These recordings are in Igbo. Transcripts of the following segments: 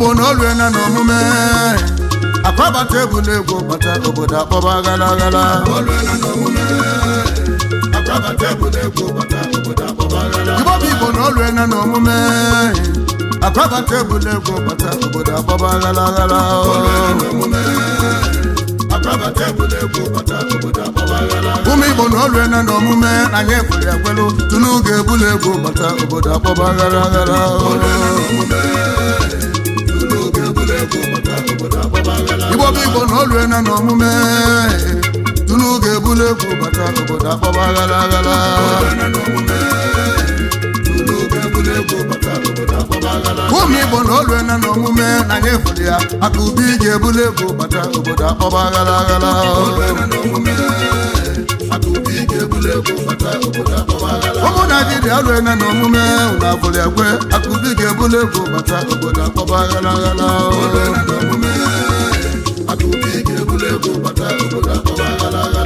Igbo na olu na n'omume akpabata ebule egwu bata obodo akpọba gala gala olu na n'omume akpabata ebule egwu bata obodo akpọba gala Igbo na olu na n'omume akpabata ebule egwu bata obodo akpọba gala gala olu na n'omume akpabata ebule egwu bata obodo akpọba gala ụmụ Igbo na olu na n'omume anyị ekwere ekwelu tunu ga-ebule egwu bata obodo akpọba gala gala olu na n'omume Igbo na olu na n'omume tunu ga-ebule egwu bata obodo akpọba gala gala ụmụ Igbo na olu na n'omume na anyị fụrụ ya aka ubi ga-ebule egwu bata obodo akpọba gala gala ụmụ Naịjirịa olu na n'omume na afụrụ ya kwe aka ubi ga-ebule egwu bata obodo akpọba gala gala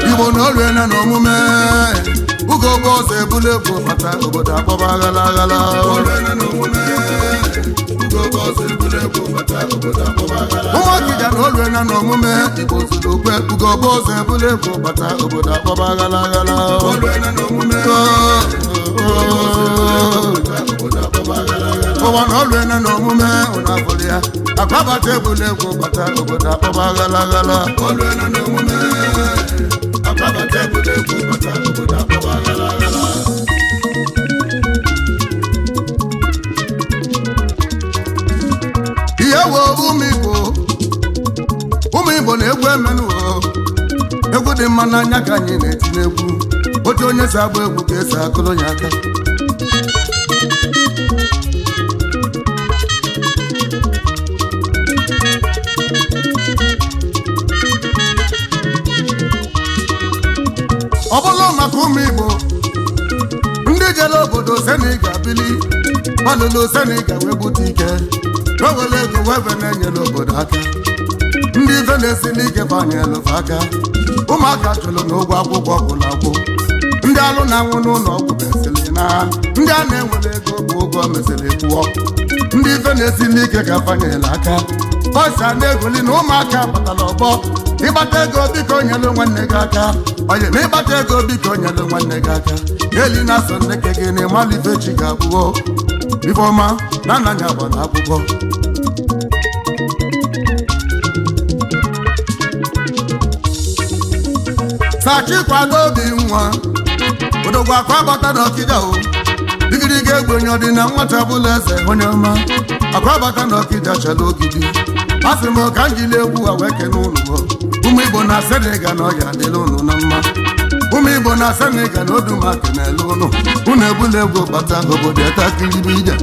Igbo na olu na n'omume ugo bụ ọzọ ebule egwu bata obodo akpọba gala gala ụmụọkịja na olu na n'omume Igbo zuru okwe ugo bụ ọzọ ebule egwu bata obodo akpọba gala gala ụwa na olu na n'omume ụna afụrụ ya akpabata ebule egwu bata obodo akpọba gala gala ihe wo ụmụ Igbo na-egwu emenụ egwu dị mma n'anya ka anyị na-etinye egwu otu onye si agba egwu ka esi akụrụ ya aka ọ bụrụ maka ụmụ Igbo ndị jere obodo Senegal bili gbalụlụ Senegal wee bute ike n'owere ego wee na-enyere obodo aka ndị ife na-esi n'ike banyelụ aka ụmụaka chụrụ n'ụgwọ akwụkwọ gwụrụ agwụ ndị alụ na-anwụ n'ụlọ ọgwụ mesịrị na ndị a na-enwere ego bụ ụgwọ mesịrị kwụọ ndị ife na-esi n'ike ka banyere aka bọsa na-egoli na ụmụaka batara ọgbọ ịgbata ego biko nyelụ nwanne gị aka onye na ịgbata ego biko nyelụ nwanne gị aka eli na-asọ nneke gị na ịmalụ ife chi ga-abụọ Ifeọma na nna ya gbara akwụkwọ sachi kwado obi nwa odogwu akwa bata n'Ọkịja o igirigi egbenye ọdị na nwata bụla eze onye ọma akwa bata n'Ọkịja chala ogidi asị m ka m jiri egwu a wee kene ụlọ ụmụ Igbo na Senegal na ọya adịla ụnụ na mma ụmụ Igbo na Senegal na oduma kenele ụnụ unu ebula egwu bata obodo etakiribe ije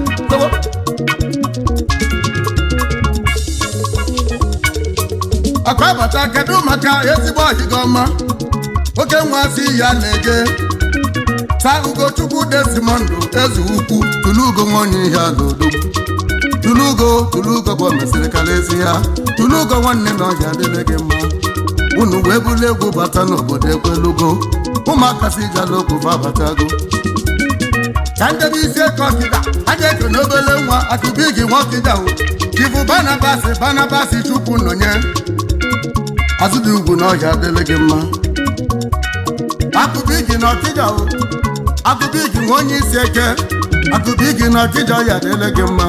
akwa bata kedu maka ezigbo ọhịga ọma oke nwazi ya na-ege saa Ugochukwu Desmond eze ukwu tulugo nwanne ihe alodogwu tulugo bụ mesịrị kalezi ya tulugo nwanne na ọhịa adịle gị mma unu wee bulu egwu bata n'obodo ekwelugo ụmụaka si jala okwu babatago ka ndebe isi eke Ọkịja aja eke n'obele nwa akụbi gị nwa Ọkịja o jivu Barnabas Chukwu nọnye azụdị ugwu na ọhịa adịle gị mma akụbi gị na Ọkịja o akụbi gị nwa onye isi eke akụbi gị na Ọkịja ọhịa adịle gị mma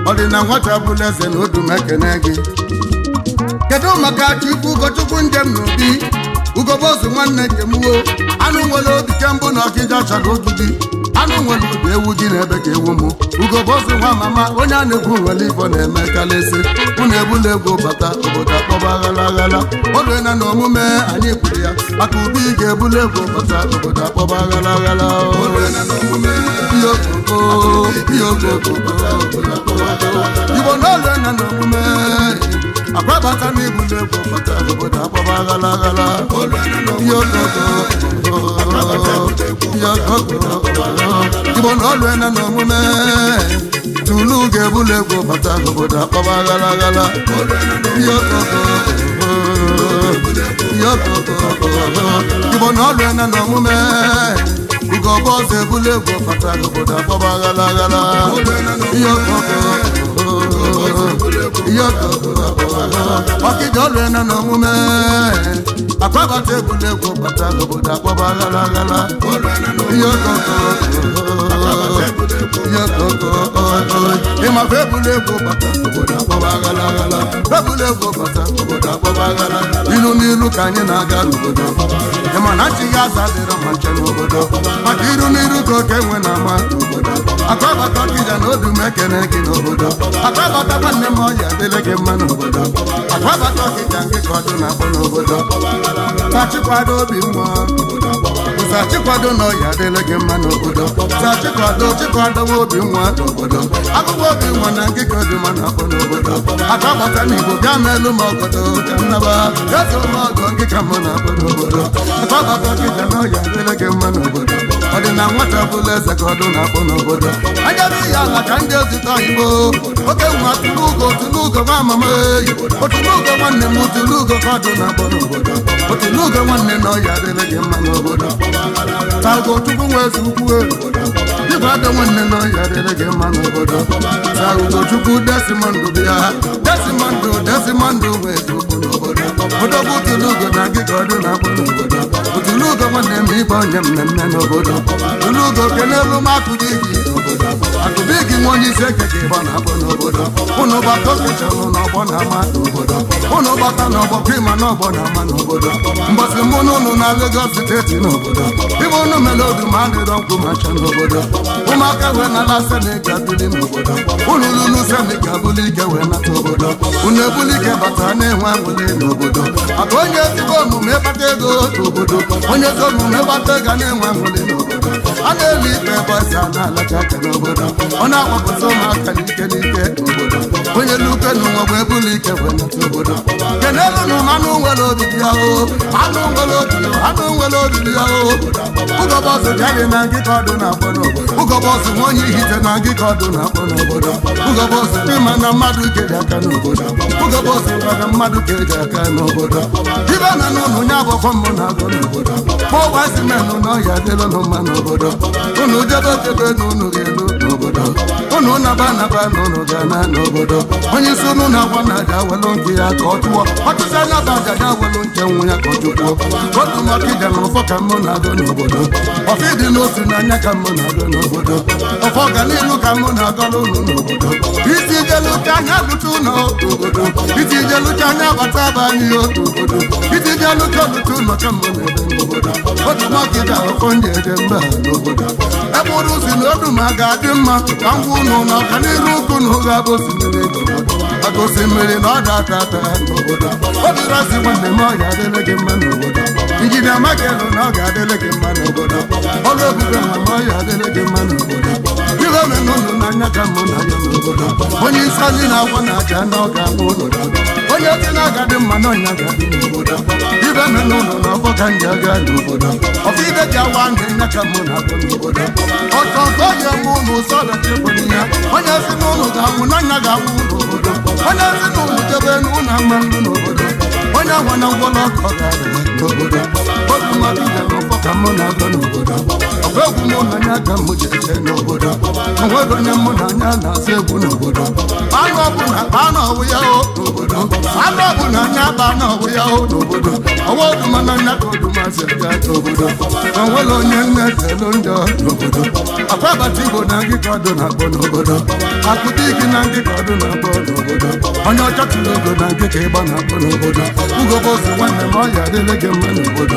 ọ dị na nwata bụla eze na odumekene gị kedu maka Ugochukwu njem n'obi ugobozu nwanne njem wo anụ nwere obi kembụ na Ọkịja chọrọ ogidi anụ nwere obi ewu gị na-ebe ka ewu mụ ugobozu nwa mama onye a na-egwu nwere ifo na-eme kalịsị unu ebula egwu bata obodo akpọba ghala ghala olu na n'omume anyị kwuru ya maka ubi ga-ebula egwu bata obodo akpọba ghala ghala Igbo na olu na n'omume akwabata n'ibule egwu bata obodo akpọba ghala ghala Igbo na olu na n'omume tulu ga-ebule egwu bata obodo akpọba ghala ghala Igbo na olu na n'omume ugo bụ ọzọ ebule egwu bata obodo akpọba ghala ghala ọkịja ọrụ na n'omume akwabata egwuregwu bata obodo akpọba aghala ịmafe egwuregwu bata obodo akpọba aghala egwuregwu bata obodo akpọba aghala ilu n'ilu ka anyị na-aga n'obodo ịma na nchighị aza dịrọ ma nche n'obodo maka iru n'iru ka oke nwe na ama n'obodo akwabata ọkịja na odu m ekene gị n'obodo akwabata nwanne m ọya adịle gị mma n'obodo akwabata ọkịja nke ka ọdụ na-akpọ n'obodo sachikwado obi nwa sachikwado na ọya adịle gị mma n'obodo sachikwado chikwadowe obi nwa n'obodo akụkọ obi nwa na nke ka ọdụ ma na-akpọ n'obodo akwabata n'igbo bịa meelu m ọgọdọ ka nnaba gaso m ọgọ nke ka mụ na-akpọ n'obodo akwabata ọkịja na ọya adịle gị mma n'obodo ọ dị na nwata bụla eze ka ọdụ na-akpọ n'obodo ajabi ya ala ka ndị ozite oyibo oke nwa tulugo nwa amama eyi otulugo nwanne m otulugo ka ọdụ na-akpọ n'obodo otulugo nwanne na ọya adịle gị mma n'obodo tago chukwu nwe ezi ukwu igwe adọ nwanne na ọya adịle gị mma n'obodo tago chukwu desimondụ bịa desimondụ nwe ezi ukwu n'obodo odogwu otulugo na gị ka ọdụ na-akpọ n'obodo otulugo nwanne m ibe onye mmemme n'obodo otulugo kenelu m akụdi gị n'obodo akụdi gị nwa onye isi eke ka ịgba na-akpọ n'obodo ụnụ gbata okechalụ n'ọgbọ na-ama n'obodo ụnụ gbata n'ọgbọ prima n'ọgbọ na-ama n'obodo mbọsị mụ na ụnụ na Lagos steeti n'obodo ibe ụnụ mere odu ma adịrọ nkwụ macha n'obodo ụmụaka wee nala Senegal bili n'obodo ụnụ lulu Senegal buli ike wee nata obodo ụnụ ebuli ike bata na-enwe anwụle n'obodo maka onye ezigbo omume ịkpata ego n'obodo onye ezi omume ịkpata ego na-enwe anwụle n'obodo a na-eli ikpe bọsa na-alacha aka n'obodo ọ na-agbapụta ụmụaka n'ike n'obodo onye luke n'ụwa bụ ebuli ike wee nata obodo kenelu na anụ nwere obibi ya anụ nwere obibi ya ụgọbọsụ bịaghị na nkịka ọdụ na-akpọ n'obodo ụgọbọsụ nwa onye ihite na nkịka ọdụ na-akpọ n'obodo ụgọbọsụ ịma na mmadụ keji aka n'obodo ụgọbọsụ gwara mmadụ keji aka n'obodo ibe na n'ụlọ onye agbọkọ mmụ na-agụ n'obodo kpọwa simenụ na ọhịa dịlụ mma n'obodo ụnụ jebe okebe na ụnụ ga-elu n'obodo ụnụ naba na ụnụ ga-ana n'obodo onye isi ụnụ na-agwa na aja welụ nke ya ka ọ tụọ ọtụtụ anya bụ ajaja welụ nke nwụ ya ka ọ tụkwuo otu maka ije na ụfọ ka mmụ na-agụ n'obodo ọfọ ịdị n'otu n'anya ka mmụ na-agụ n'obodo ọfọ ọganilu ka mmụ na-agọrọ ụnụ n'obodo iti ijelucha anya lụcha ụlọ obodo iti ijelucha anya bata aba anyị otu obodo iti ijelucha olucha ụlọ ka mmụ na-ebe n'obodo otu maka ije ọfọ ndị eje mba n'obodo ebe ụrụ si na odu ma ga-adị mma ka ngwa ụnụ na ọganiru ụkwụ na ụga bụ osimiri n'obodo maka osimiri na ọda ata ata n'obodo obirasi nwanne m ọya adịle gị mma n'obodo injinia makelu na ọ ga-adịle gị mma n'obodo ọrụ ebube nwa m ọya adịle gị mma n'obodo ibe menụnụ n'anya ka mmụ na ya n'obodo onye isi anyị na-agwa na aja na ọ ga-anwụ ụlọ onye dị na-agadị mma na ọnya ga-adị n'obodo ibe menụnụ na ọfọ ka nji aga n'obodo ọfọ ibe ji awa ndị nya ka mmụ na-agụ n'obodo ọtọ nke ọya mụ ụlọ ụsọ ọdachikwere ya onye si n'ụlọ ga-anwụ na nya ga-anwụ n'obodo onye si n'ụlọ jebe n'ụlọ ama ndụ n'obodo onye ahụ na ngwọrọ ọkọ ga-adị n'obodo otu mmadụ ije n'ụfọ ka mụ na-agụ n'obodo ọgụ egwu mụ na anya ka mụ ji eche n'obodo onwere onye mụ na anya na-asụ egwu n'obodo anụ ọbụla kpaa n'ọwụ ya n'obodo anụ ọbụla anya kpaa n'ọwụ ya n'obodo ọwa oduma na anya ka odumasị aga n'obodo onwere onye nne zelu njọ n'obodo akwabata igbo na ngị ka ọdụ na-akpọ n'obodo akụdi gị na ngị ka ọdụ na-akpọ n'obodo onye ọcha tụrụ ogo na ngị ka ịgba na-akpọ n'obodo ugobosi nwanne m ọya adịle gị mma n'obodo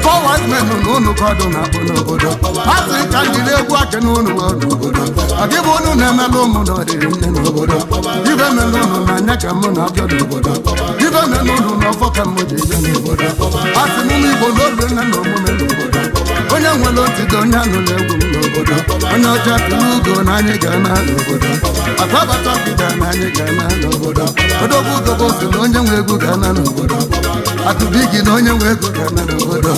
fọwad menụ na ụnụ ka ọdụ na-akpọ n'obodo asị ka njiri egwu ake na ụnụ n'obodo ọ gị bụ ụnụ na-emelụ ụmụ na ọdịrị nne n'obodo ibe melụ ụnụ na anya ka mụ na-abịa n'obodo ibe melụ ụnụ na ọfọ ka mụ ji eje n'obodo asị n'ụmụ igbo na obi nne na omume n'obodo onye nwere otide onye anụla egwu m n'obodo onye ọcha tụrụ ugo na anyị ga-ana n'obodo akwabata ọkịja na anyị ga-ana n'obodo odogwu ugobosi na onye nwe egwu ga-ana n'obodo atụbigi na onye nwe ego ga-ana n'obodo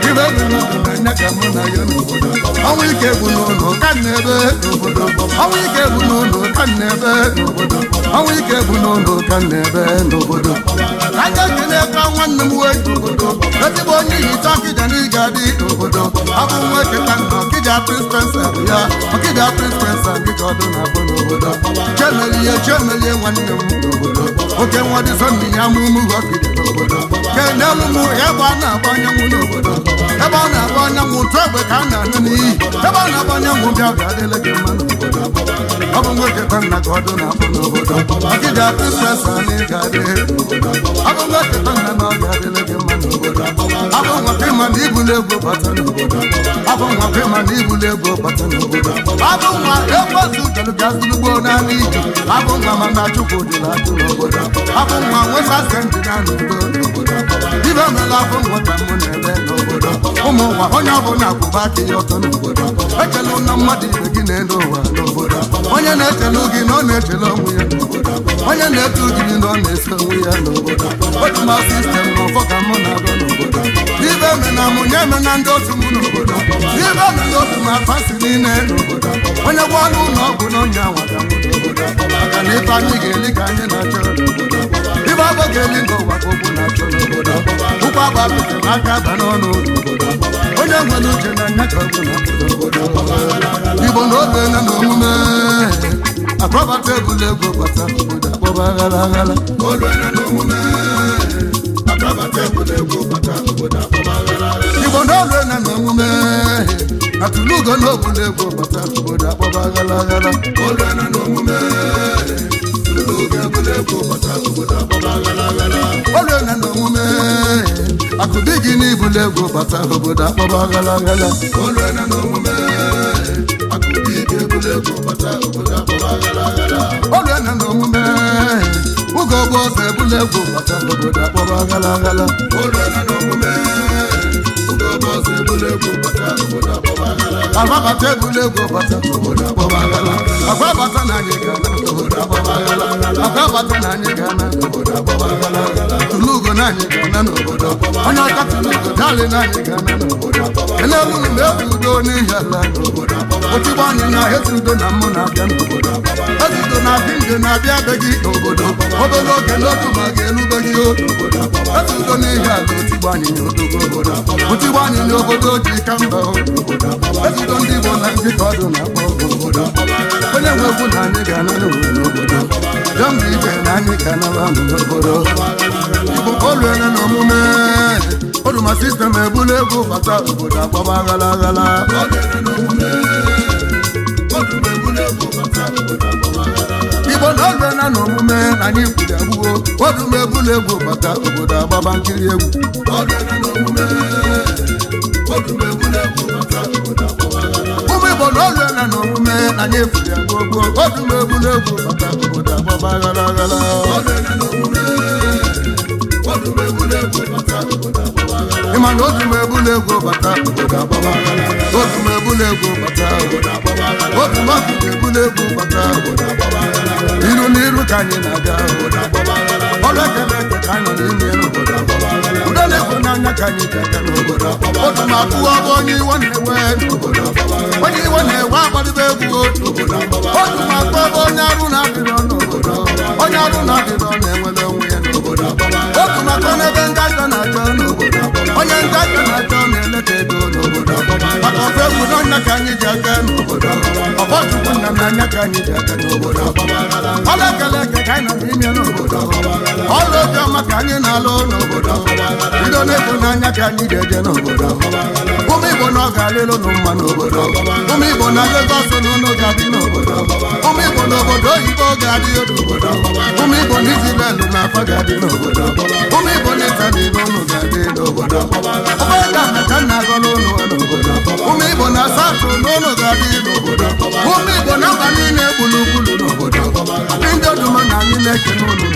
ibe egwu n'ụlọ na anya ka mụ na ya n'obodo ọnwa ike egwu n'ụlọ ka na-ebe n'obodo ọnwa ike egwu n'ụlọ ka na-ebe n'obodo ọnwa ike egwu n'ụlọ ka na-ebe n'obodo aka gị na-ekwe nwanne m wee n'obodo ezigbo onye ihicha ọkịja na ị ga-adị n'obodo abụ nwa eketa na ọkịja prinsesị bụ ya ọkịda princess dịka ọdụ na-abụ n'obodo chemelie nwanne m n'obodo oke nwa dị sọnni ya mụmụ ọkịda n'obodo kenelu m ebe a na-agba anyanwụ n'obodo ebe a na-agba anyanwụ tụ egbe ka a na-anụ n'iyi ebe a na-agba anyanwụ bịa bịa adịla gị mma n'obodo ọ bụ nwoke ta nna ka ọdụ na-abụ n'obodo ọkịda princess anyị ga-adị ọ bụ nwoke ta nna na ọ ga-adịla gị mma n'obodo ọ bụ nwoke ma na ibulu ego bata n'obodo ọ bụ nwoke ma na ibulu ego bata n'obodo ọ bụ nwa ekwesu jelu gazulugbo n'ala iji ọ bụ nwa ma na chukwu dịla atụ n'obodo ọ bụ nwa nwesa sendị na n'udo n'obodo ibe mela afọ nwata mụ na-ebe n'obodo ụmụ nwa onye ọbụla kwụba aka ya ọtọ n'obodo echelu na mmadụ ibe gị na-elu ụwa n'obodo onye na-echelu gị na ọ na-echelu onwe ya n'obodo onye na-etu gị na ọ na-esi onwe ya n'obodo otuma sistem na ọfọ ka mụ na-agọ n'obodo ibe mena mụ nye emena ndị otu mụ n'obodo ibe mena otu ma fasi niile n'obodo onye gwa ọnụ ụlọ ọgwụ na onye anwata mụ n'obodo maka na ife anyị ga-eli ka anyị na-achọ n'obodo ibe abụ ga-eli n'ụwa ka okwu na-achọ n'obodo ụkwụ agbalụte m aka aba n'ọnụ n'obodo onye nwere uche na nya ka ọgwụ na n'obodo igbo na obe na n'omume akpọbata ebule ego bata obodo akpọba aghara aghara igbo na obe na n'omume atụlugo na obule ego bata obodo akpọba aghara aghara olu na n'omume akụbi gị n'ibule ego bata obodo akpọba aghara aghara olu na n'omume ugo bụ ọzọ ebule ego bata obodo akpọba aghara aghara agbabata ebule ego bata obodo akpọba aghara agbabata na anyị ga-ana obodo akpọba aghara agbabata na anyị ga-ana obodo akpọba aghara tụlugo na anyị ga-ana n'obodo onye ọka tụlugo dali na anyị ga-ana n'obodo enelu m ebu udo n'ihi ala n'obodo otigbo anyị na ezi udo na mmụ na-abịa n'obodo ezi udo na-abịa nje na-abịa be gị n'obodo obere oge n'otu ma ga-elube gị obodo ezi udo n'ihi ala otigbo anyị na odogo obodo otigbo anyị na obodo ji ka mba obodo ezi udo ndị Igbo na ndị ka ọdụ na-akpọ obodo onye nwe egwu na anyị ga-ana n'obodo jọmba ije na anyị ga-anaba n'obodo Igbo oluele na omume oduma sistem ebula ego bata obodo akpọba aghara aghara Igbo na oluele na omume na anyị kwuru agbuo oduma ebula ego bata obodo agbaba nkiri egwu ụmụ Igbo na oluele na omume na anyị kwuru agbuo oduma ebula ego bata obodo agbaba aghara aghara ịma na oduma ebula ego bata obodo agbaba aghara oduma ebula ego bata oduma ebula ego bata iru n'iru ka anyị na-aga ọrụ ekele eke ka anyị nọ n'ime n'obodo udo na-ekwe n'anya ka anyị ga-aga n'obodo oduma abụọ bụ onye iwe na-ewe n'obodo onye iwe na-ewe agbadebe egwu n'obodo oduma abụọ bụ onye arụ na-adịrọ n'obodo onye arụ na-adịrọ na-enwere onwe ya n'obodo oduma kọ n'ebe ngajọ na-achọ n'obodo onye ngajọ na-achọ na-eleta ego n'obodo maka ofe egwu n'ọnya ka anyị ji aga n'obodo ọbọchukwu nna m n'anya ka anyị ji aga n'obodo ọrụ ekele eke ka anyị nọ n'ime n'obodo ọrụ obiọma ka anyị na-alụ n'obodo bido na-eto n'anya ka anyị ji eje n'obodo ụmụ Igbo na ọ ga-alịlụ nụ mma n'obodo ụmụ Igbo na Lagos n'ụlọ ga-adị n'obodo ụmụ Igbo n'obodo oyibo ga-adị n'obodo ụmụ Igbo na Israel na afa ga-adị n'obodo ụmụ Igbo na Itali n'ụlọ ga-adị n'obodo ọbụla ka nna agọ n'ụlọ n'obodo ụmụ Igbo na Asatọ n'ụlọ ga-adị n'obodo ụmụ Igbo na mba niile gburugburu n'obodo ndị oduma na anyị na-eke n'ụlọ